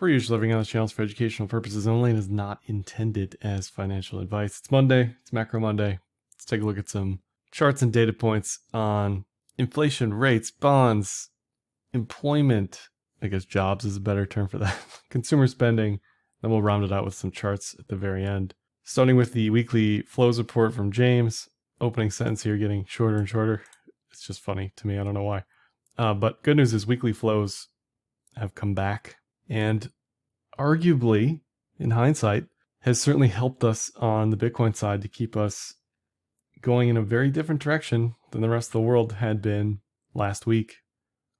Per usual, living on this channel is for educational purposes only and is not intended as financial advice. It's Monday. It's Macro Monday. Let's take a look at some charts and data points on inflation rates, bonds, employment. I guess jobs is a better term for that. Consumer spending. Then we'll round it out with some charts at the very end. Starting with the weekly flows report from James. Opening sentence here getting shorter and shorter. It's just funny to me. I don't know why. But good news is weekly flows have come back. And arguably, in hindsight, has certainly helped us on the Bitcoin side to keep us going in a very different direction than the rest of the world had been last week.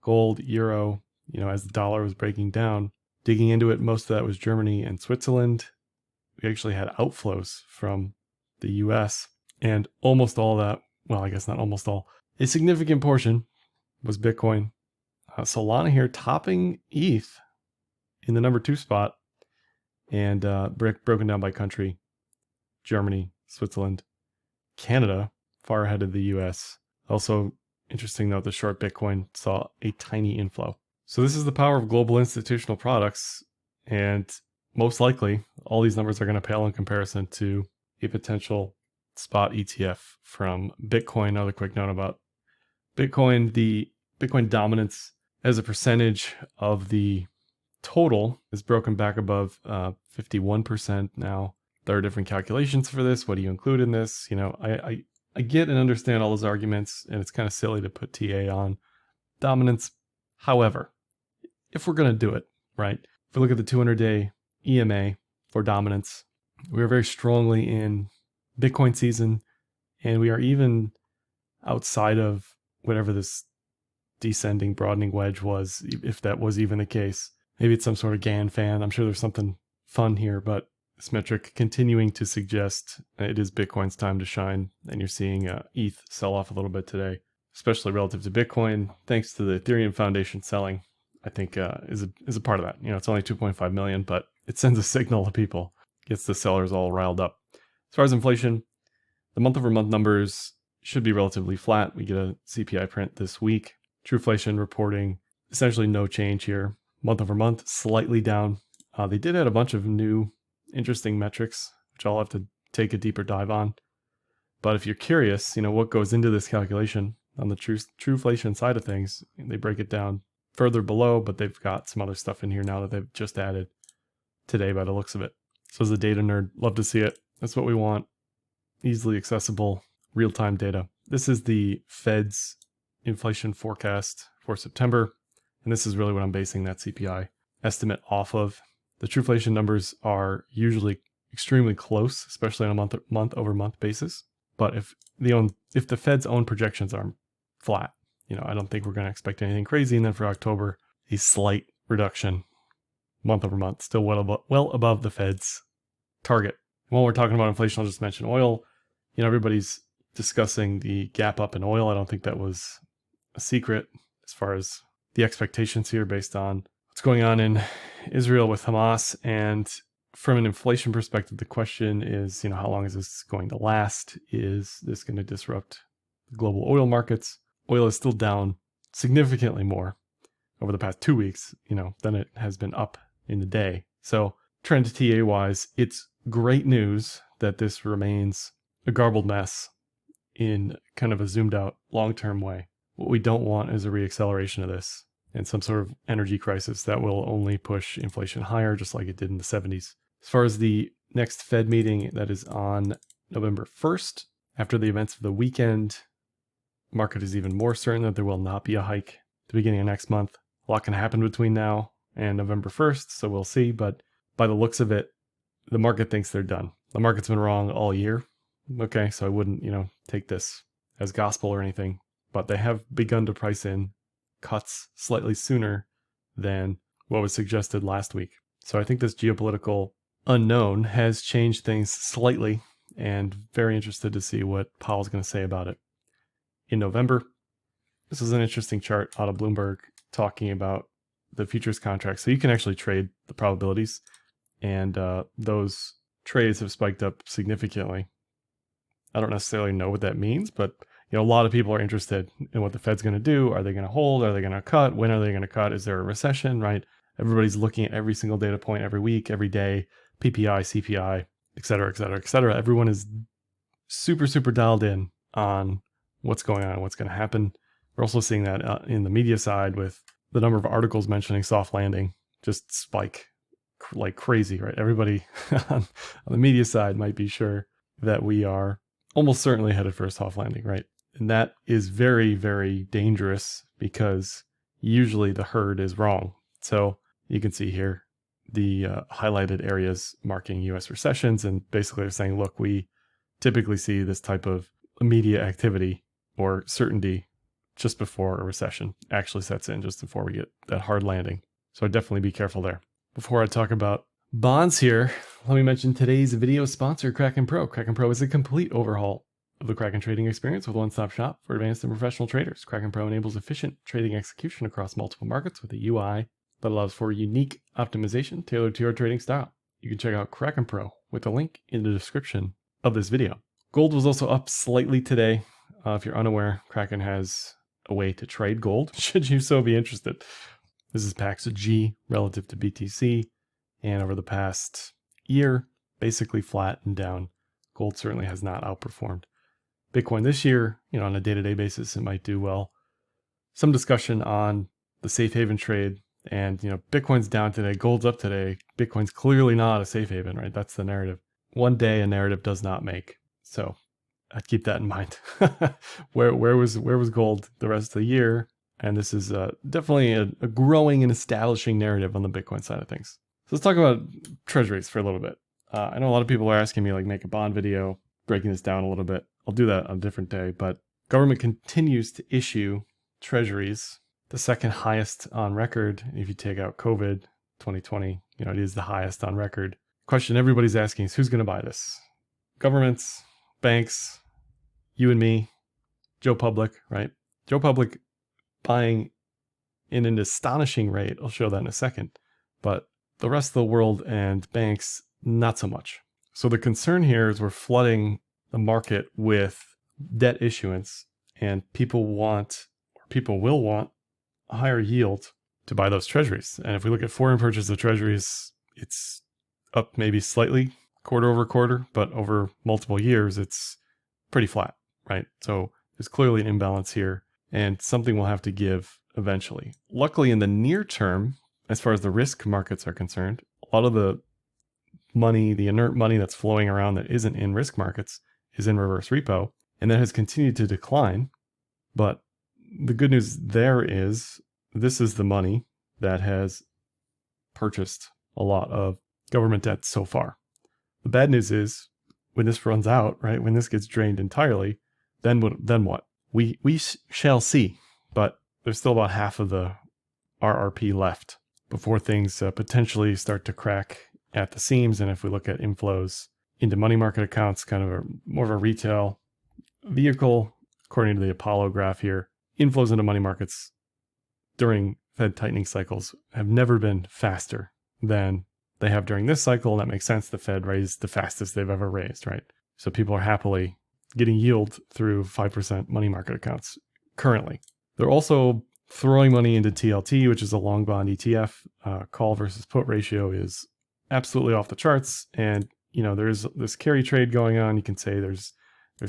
Gold, euro, as the dollar was breaking down, digging into it, most of that was Germany and Switzerland. We actually had outflows from the US, and almost all that, well, I guess not almost all, a significant portion was Bitcoin. Solana here topping ETH in the number 2 spot, and broken down by country. Germany, Switzerland, Canada, far ahead of the US. Also, interesting note, the short Bitcoin saw a tiny inflow. So this is the power of global institutional products, and most likely, all these numbers are going to pale in comparison to a potential spot ETF from Bitcoin. Another quick note about Bitcoin, the Bitcoin dominance as a percentage of the total is broken back above 51% now. There are different calculations for this. What do you include in this? I get and understand all those arguments, and it's kind of silly to put TA on dominance. However, if we're going to do it, right? If we look at the 200-day EMA for dominance, we are very strongly in Bitcoin season, and we are even outside of whatever this descending broadening wedge was, if that was even the case. Maybe it's some sort of GAN fan. I'm sure there's something fun here, but this metric continuing to suggest it is Bitcoin's time to shine, and you're seeing ETH sell off a little bit today, especially relative to Bitcoin, thanks to the Ethereum Foundation selling. I think is a part of that. It's only 2.5 million, but it sends a signal to people, gets the sellers all riled up. As far as inflation, the month-over-month numbers should be relatively flat. We get a CPI print this week. Trueflation reporting essentially no change here. Month over month, slightly down. They did add a bunch of new interesting metrics, which I'll have to take a deeper dive on. But if you're curious, what goes into this calculation on the Trueflation side of things, they break it down further below, but they've got some other stuff in here now that they've just added today by the looks of it. So as a data nerd, love to see it. That's what we want. Easily accessible, real-time data. This is the Fed's inflation forecast for September. And this is really what I'm basing that CPI estimate off of. The Trueflation numbers are usually extremely close, especially on a month-over-month basis. But if the Fed's own projections are flat, I don't think we're going to expect anything crazy. And then for October, a slight reduction month-over-month, still well above the Fed's target. While we're talking about inflation, I'll just mention oil. Everybody's discussing the gap up in oil. I don't think that was a secret as far as the expectations here based on what's going on in Israel with Hamas. And from an inflation perspective, the question is, how long is this going to last? Is this going to disrupt the global oil markets? Oil is still down significantly more over the past 2 weeks, than it has been up in the day. So trend TA wise, it's great news that this remains a garbled mess in kind of a zoomed out long-term way. What we don't want is a reacceleration of this and some sort of energy crisis that will only push inflation higher, just like it did in the 70s. As far as the next Fed meeting, that is on November 1st. After the events of the weekend, market is even more certain that there will not be a hike at the beginning of next month. A lot can happen between now and November 1st, so we'll see. But by the looks of it, the market thinks they're done. The market's been wrong all year. Okay, so I wouldn't, take this as gospel or anything. But they have begun to price in cuts slightly sooner than what was suggested last week. So I think this geopolitical unknown has changed things slightly, and very interested to see what Powell's going to say about it in November. This is an interesting chart out of Bloomberg talking about the futures contract. So you can actually trade the probabilities, and those trades have spiked up significantly. I don't necessarily know what that means, but a lot of people are interested in what the Fed's going to do. Are they going to hold? Are they going to cut? When are they going to cut? Is there a recession, right? Everybody's looking at every single data point every week, every day, PPI, CPI, et cetera, et cetera, et cetera. Everyone is super, super dialed in on what's going on, what's going to happen. We're also seeing that in the media side with the number of articles mentioning soft landing just spike like crazy, right? Everybody on the media side might be sure that we are almost certainly headed for a soft landing, right? And that is very, very dangerous because usually the herd is wrong. So you can see here the highlighted areas marking US recessions, and basically they're saying, look, we typically see this type of immediate activity or certainty just before a recession actually sets in, just before we get that hard landing. So definitely be careful there. Before I talk about bonds here, let me mention today's video sponsor, Kraken Pro. Kraken Pro is a complete overhaul of the Kraken trading experience with a one-stop shop for advanced and professional traders. Kraken Pro enables efficient trading execution across multiple markets with a UI that allows for unique optimization tailored to your trading style. You can check out Kraken Pro with a link in the description of this video. Gold was also up slightly today. If you're unaware, Kraken has a way to trade gold, should you so be interested. This is PAX G relative to BTC, and over the past year, basically flat and down. Gold certainly has not outperformed. Bitcoin this year, on a day-to-day basis, it might do well. Some discussion on the safe haven trade, and Bitcoin's down today, gold's up today. Bitcoin's clearly not a safe haven, right? That's the narrative. One day a narrative does not make. So I'd keep that in mind. Where was gold the rest of the year? And this is definitely a growing and establishing narrative on the Bitcoin side of things. So let's talk about treasuries for a little bit. I know a lot of people are asking me, make a bond video, breaking this down a little bit. I'll do that on a different day, but government continues to issue treasuries, the second highest on record. If you take out COVID 2020, it is the highest on record. Question everybody's asking is, who's going to buy this? Governments, banks, you and me, Joe Public, right? Joe Public buying in an astonishing rate. I'll show that in a second. But the rest of the world and banks, not so much. So the concern here is we're flooding the market with debt issuance, and people will want a higher yield to buy those treasuries. And if we look at foreign purchase of treasuries, it's up maybe slightly quarter over quarter, but over multiple years, it's pretty flat, right? So there's clearly an imbalance here, and something will have to give eventually. Luckily, in the near term, as far as the risk markets are concerned, a lot of the money, the inert money that's flowing around that isn't in risk markets is in reverse repo, and that has continued to decline. But the good news there is this is the money that has purchased a lot of government debt so far. The bad news is when this runs out, right, when this gets drained entirely, then what? We shall see. But there's still about half of the RRP left before things potentially start to crack at the seams. And if we look at inflows into money market accounts, kind of more of a retail vehicle, according to the Apollo graph here, inflows into money markets during Fed tightening cycles have never been faster than they have during this cycle. And that makes sense. The Fed raised the fastest they've ever raised, right? So people are happily getting yield through 5% money market accounts currently. They're also throwing money into TLT, which is a long bond ETF. Call versus put ratio is absolutely off the charts. And, there's this carry trade going on. You can say there's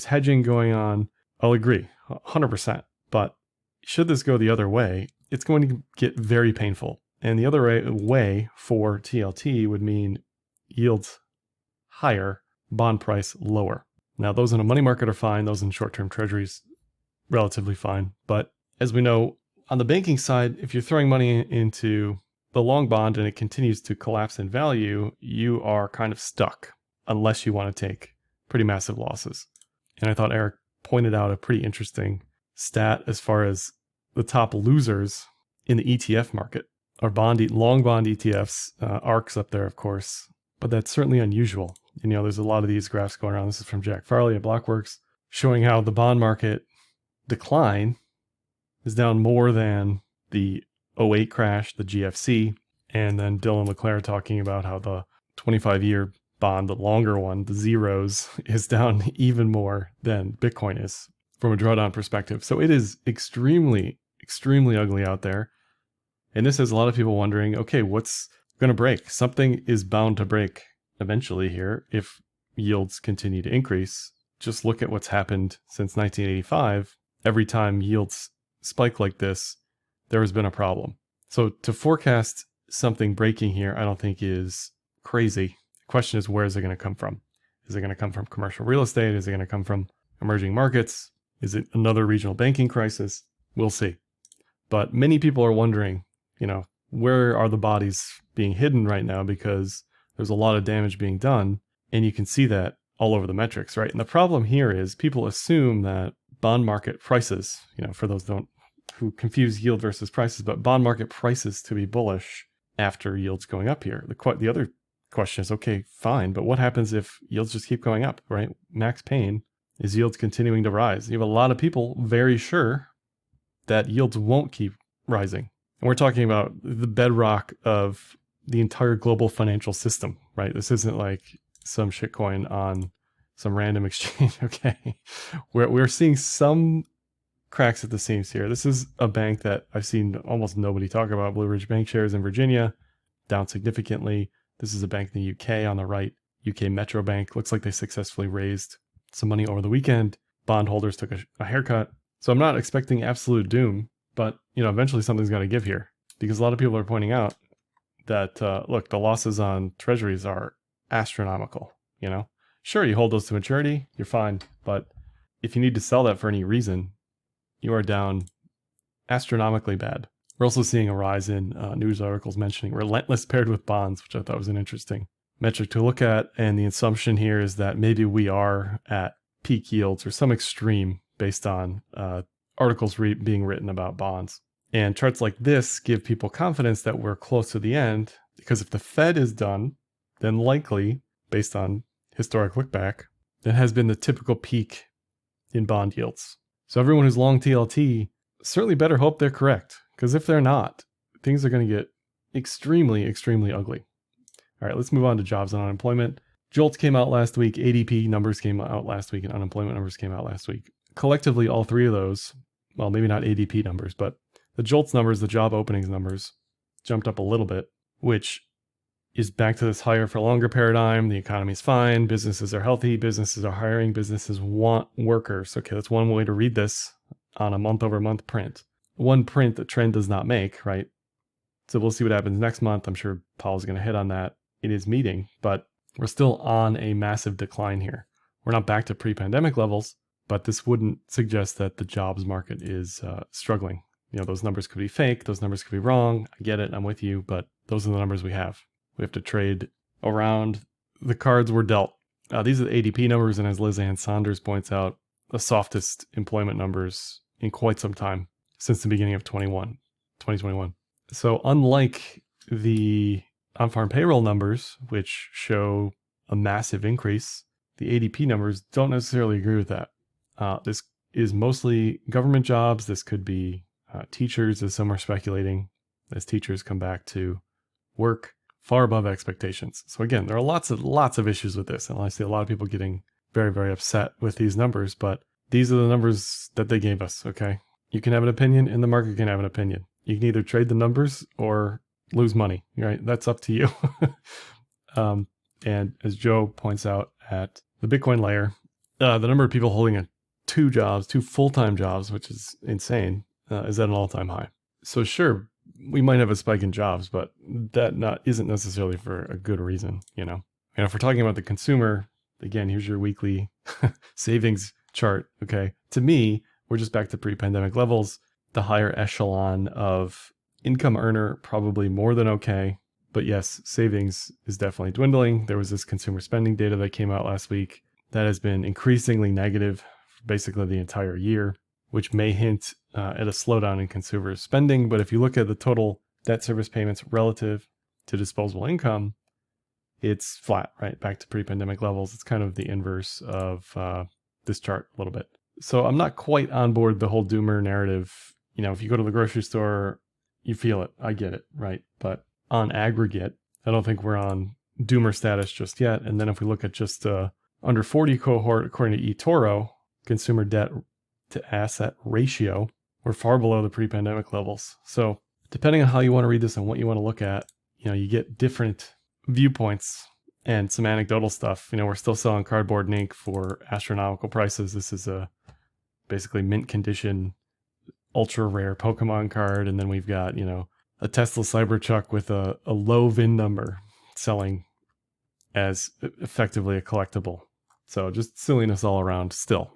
hedging going on. I'll agree 100%. But should this go the other way, it's going to get very painful. And the other way for TLT would mean yields higher, bond price lower. Now, those in a money market are fine. Those in short-term treasuries, relatively fine. But as we know, on the banking side, if you're throwing money into the long bond and it continues to collapse in value, you are kind of stuck unless you want to take pretty massive losses. And I thought Eric pointed out a pretty interesting stat as far as the top losers in the ETF market are long bond ETFs, ARC's up there, of course, but that's certainly unusual. There's a lot of these graphs going around. This is from Jack Farley at Blockworks, showing how the bond market decline is down more than the '08 crash, the GFC, and then Dylan LeClaire talking about how the 25-year bond, the longer one, the zeros, is down even more than Bitcoin is from a drawdown perspective. So it is extremely, extremely ugly out there. And this has a lot of people wondering, okay, what's going to break? Something is bound to break eventually here if yields continue to increase. Just look at what's happened since 1985. Every time yields spike like this, there has been a problem. So to forecast something breaking here, I don't think is crazy. The question is, where is it going to come from? Is it going to come from commercial real estate? Is it going to come from emerging markets? Is it another regional banking crisis? We'll see. But many people are wondering, where are the bodies being hidden right now? Because there's a lot of damage being done. And you can see that all over the metrics, right? And the problem here is people assume that bond market prices, for those who confuse yield versus prices, but bond market prices to be bullish after yields going up here. The other question is, okay, fine, but what happens if yields just keep going up, right? Max pain is yields continuing to rise. You have a lot of people very sure that yields won't keep rising. And we're talking about the bedrock of the entire global financial system, right? This isn't like some shitcoin on some random exchange, okay? We're seeing some cracks at the seams here. This is a bank that I've seen almost nobody talk about. Blue Ridge Bank shares in Virginia, down significantly. This is a bank in the UK on the right, UK Metro Bank. Looks like they successfully raised some money over the weekend. Bondholders took a haircut. So I'm not expecting absolute doom, but eventually something's got to give here, because a lot of people are pointing out that, look, the losses on treasuries are astronomical. Sure, you hold those to maturity, you're fine. But if you need to sell that for any reason, you are down astronomically bad. We're also seeing a rise in news articles mentioning relentless paired with bonds, which I thought was an interesting metric to look at. And the assumption here is that maybe we are at peak yields or some extreme based on articles being written about bonds. And charts like this give people confidence that we're close to the end, because if the Fed is done, then likely, based on historic look back, that has been the typical peak in bond yields. So everyone who's long TLT certainly better hope they're correct, because if they're not, things are going to get extremely, extremely ugly. All right, let's move on to jobs and unemployment. JOLTS came out last week, ADP numbers came out last week, and unemployment numbers came out last week. Collectively, all three of those, well, maybe not ADP numbers, but the JOLTS numbers, the job openings numbers, jumped up a little bit, which is back to this higher for longer paradigm. The economy's fine, businesses are healthy, businesses are hiring, businesses want workers. Okay, that's one way to read this on a month-over-month print. One print the trend does not make, right? So we'll see what happens next month. I'm sure Powell's going to hit on that in his meeting, but we're still on a massive decline here. We're not back to pre-pandemic levels, but this wouldn't suggest that the jobs market is struggling. Those numbers could be fake. Those numbers could be wrong. I get it. I'm with you, but those are the numbers we have. We have to trade around the cards we're dealt. These are the ADP numbers, and as Liz Ann Saunders points out, the softest employment numbers in quite some time, since the beginning of 2021. So unlike the on-farm payroll numbers, which show a massive increase, the ADP numbers don't necessarily agree with that. This is mostly government jobs. This could be teachers, as some are speculating, as teachers come back to work far above expectations. So again, there are lots of issues with this, and I see a lot of people getting very, very upset with these numbers, but these are the numbers that they gave us, okay? You can have an opinion, and the market can have an opinion. You can either trade the numbers or lose money, right? That's up to you. And as Joe points out at the Bitcoin layer, the number of people holding two full-time jobs, which is insane, is at an all-time high. So sure, we might have a spike in jobs, but that isn't necessarily for a good reason, And if we're talking about the consumer, again, here's your weekly savings chart, okay? To me, we're just back to pre-pandemic levels. The higher echelon of income earner, probably more than okay. But yes, savings is definitely dwindling. There was this consumer spending data that came out last week that has been increasingly negative for basically the entire year, which may hint at a slowdown in consumer spending. But if you look at the total debt service payments relative to disposable income, it's flat, right? Back to pre-pandemic levels. It's kind of the inverse of this chart a little bit. So I'm not quite on board the whole doomer narrative. If you go to the grocery store, you feel it. I get it, right? But on aggregate, I don't think we're on doomer status just yet. And then if we look at just under 40 cohort, according to eToro, consumer debt to asset ratio, we're far below the pre-pandemic levels. So depending on how you want to read this and what you want to look at, you get different viewpoints and some anecdotal stuff. We're still selling cardboard and ink for astronomical prices. This is a basically mint condition, ultra rare Pokemon card. And then we've got, a Tesla Cybertruck with a low VIN number selling as effectively a collectible. So just silliness all around still.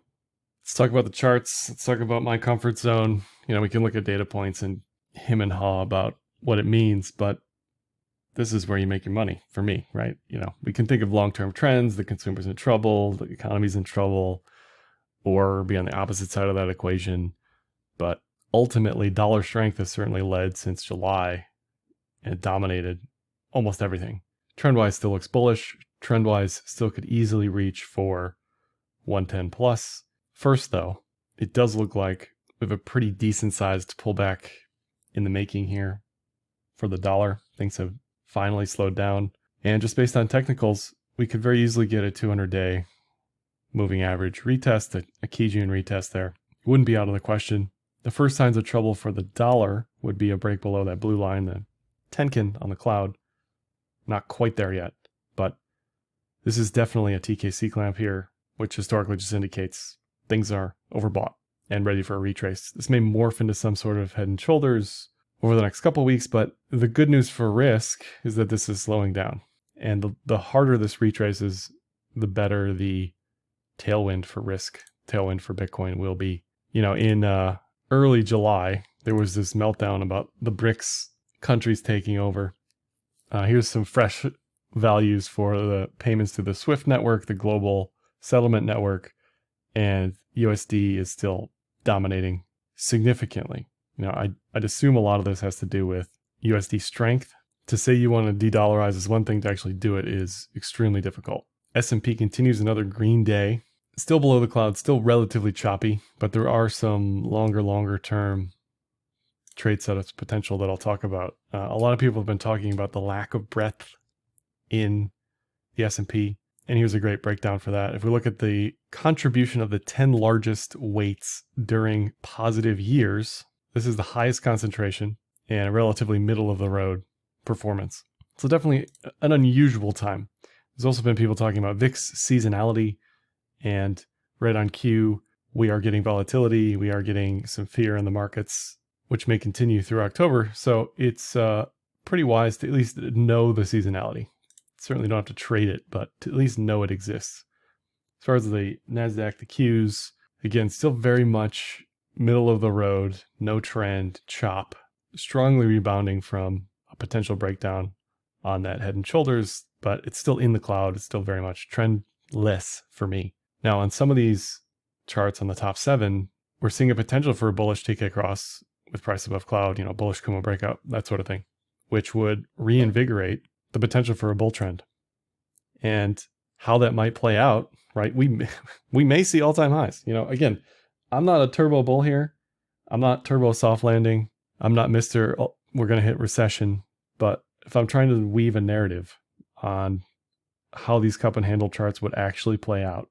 Let's talk about the charts. Let's talk about my comfort zone. We can look at data points and hem and haw about what it means, but this is where you make your money for me, right? We can think of long-term trends, the consumer's in trouble, the economy's in trouble, or be on the opposite side of that equation. But ultimately, dollar strength has certainly led since July and dominated almost everything. Trend-wise still looks bullish. Trend-wise still could easily reach for 110 plus. First though, it does look like we have a pretty decent sized pullback in the making here for the dollar. Things have finally slowed down. And just based on technicals, we could very easily get a 200-day moving average retest, a key June retest there. It wouldn't be out of the question. The first signs of trouble for the dollar would be a break below that blue line, the Tenkin on the cloud. Not quite there yet, but this is definitely a TKC clamp here, which historically just indicates things are overbought and ready for a retrace. This may morph into some sort of head and shoulders over the next couple of weeks, but the good news for risk is that this is slowing down. And the harder this retraces, the better the tailwind for risk, tailwind for Bitcoin will be. In early July, there was this meltdown about the BRICS countries taking over. Here's some fresh values for the payments to the SWIFT network, the global settlement network, and USD is still dominating significantly. I'd assume a lot of this has to do with USD strength. To say you want to de-dollarize is one thing, to actually do it is extremely difficult. S&P continues another green day. Still below the cloud, still relatively choppy, but there are some longer term trade setups potential that I'll talk about. A lot of people have been talking about the lack of breadth in the S&P, and here's a great breakdown for that. If we look at the contribution of the 10 largest weights during positive years, this is the highest concentration and a relatively middle of the road performance. So definitely an unusual time. There's also been people talking about VIX seasonality, and right on cue, we are getting volatility. We are getting some fear in the markets, which may continue through October. So it's pretty wise to at least know the seasonality. Certainly don't have to trade it, but to at least know it exists. As far as the NASDAQ, the Qs, again, still very much middle of the road, no trend, chop, strongly rebounding from a potential breakdown on that head and shoulders, but it's still in the cloud. It's still very much trendless for me. Now, on some of these charts on the top 7, we're seeing a potential for a bullish TK cross with price above cloud, bullish Kumo breakout, that sort of thing, which would reinvigorate the potential for a bull trend. And how that might play out, right? We may see all-time highs. Again, I'm not a turbo bull here. I'm not turbo soft landing. I'm not Mr. We're going to hit recession. But if I'm trying to weave a narrative on how these cup and handle charts would actually play out,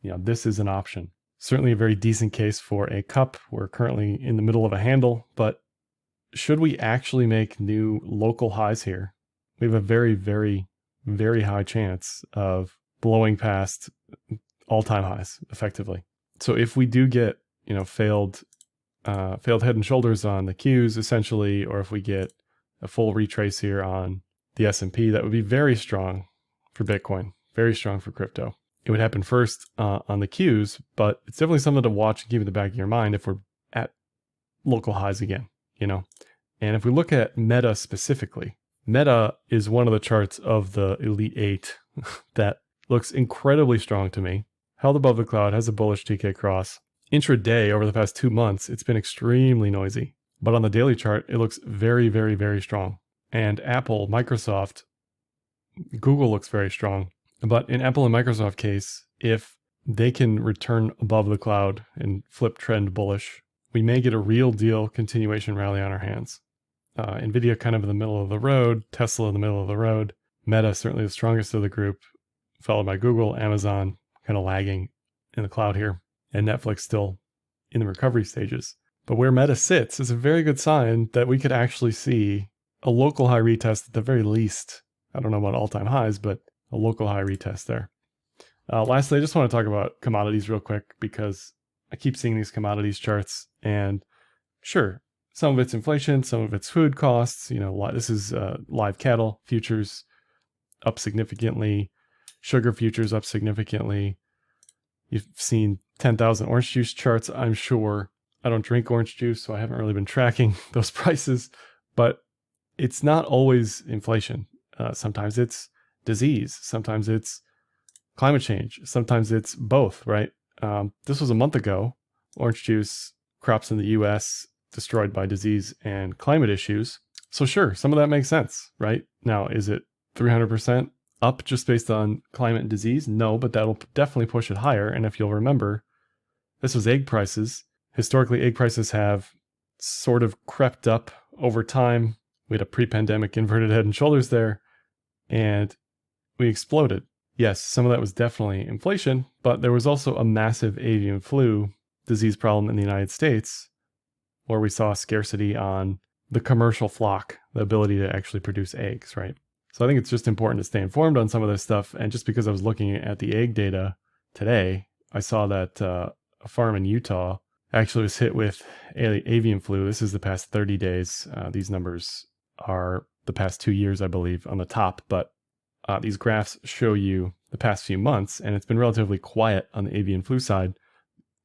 this is an option. Certainly a very decent case for a cup. We're currently in the middle of a handle, but should we actually make new local highs here, we have a very, very, very high chance of blowing past all-time highs effectively. So if we do get, failed head and shoulders on the Qs essentially, or if we get a full retrace here on the S&P, that would be very strong for Bitcoin, very strong for crypto. It would happen first on the Qs, but it's definitely something to watch and keep in the back of your mind if we're at local highs again, And if we look at Meta specifically, Meta is one of the charts of the Elite 8 that looks incredibly strong to me. Held above the cloud, has a bullish TK cross. Intraday, over the past 2 months, it's been extremely noisy. But on the daily chart, it looks very, very, very strong. And Apple, Microsoft, Google looks very strong. But in Apple and Microsoft case, if they can return above the cloud and flip trend bullish, we may get a real deal continuation rally on our hands. NVIDIA kind of in the middle of the road, Tesla in the middle of the road, Meta certainly the strongest of the group, followed by Google, Amazon kind of lagging in the cloud here, and Netflix still in the recovery stages. But where Meta sits is a very good sign that we could actually see a local high retest at the very least. I don't know about all-time highs, but a local high retest there. Lastly, I just want to talk about commodities real quick because I keep seeing these commodities charts, and sure, some of it's inflation, some of it's food costs. You know, this is live cattle futures up significantly, sugar futures up significantly. You've seen 10,000 orange juice charts, I'm sure. I don't drink orange juice, so I haven't really been tracking those prices, but it's not always inflation. Sometimes it's disease. Sometimes it's climate change. Sometimes it's both, right? This was a month ago. Orange juice crops in the US destroyed by disease and climate issues. So sure, some of that makes sense, right? Now, is it 300% up just based on climate and disease? No, but that'll definitely push it higher. And if you'll remember, this was egg prices. Historically, egg prices have sort of crept up over time. We had a pre-pandemic inverted head and shoulders there, and we exploded. Yes, some of that was definitely inflation, but there was also a massive avian flu disease problem in the United States where we saw scarcity on the commercial flock, the ability to actually produce eggs, right? So I think it's just important to stay informed on some of this stuff. And just because I was looking at the egg data today, I saw that a farm in Utah actually was hit with avian flu. This is the past 30 days. These numbers are the past 2 years, I believe, on the top. But these graphs show you the past few months, and it's been relatively quiet on the avian flu side.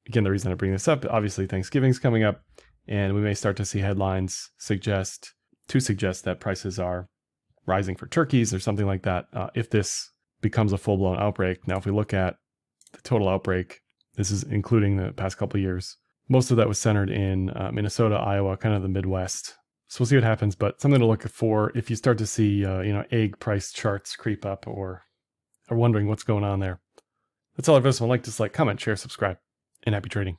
Again, the reason I bring this up, obviously Thanksgiving's coming up, and we may start to see headlines suggest that prices are rising for turkeys or something like that if this becomes a full-blown outbreak. Now, if we look at the total outbreak, this is including the past couple of years, most of that was centered in Minnesota, Iowa, kind of the Midwest. So we'll see what happens, but something to look for if you start to see egg price charts creep up or are wondering what's going on there. That's all I have for this one. Like, dislike, comment, share, subscribe, and happy trading.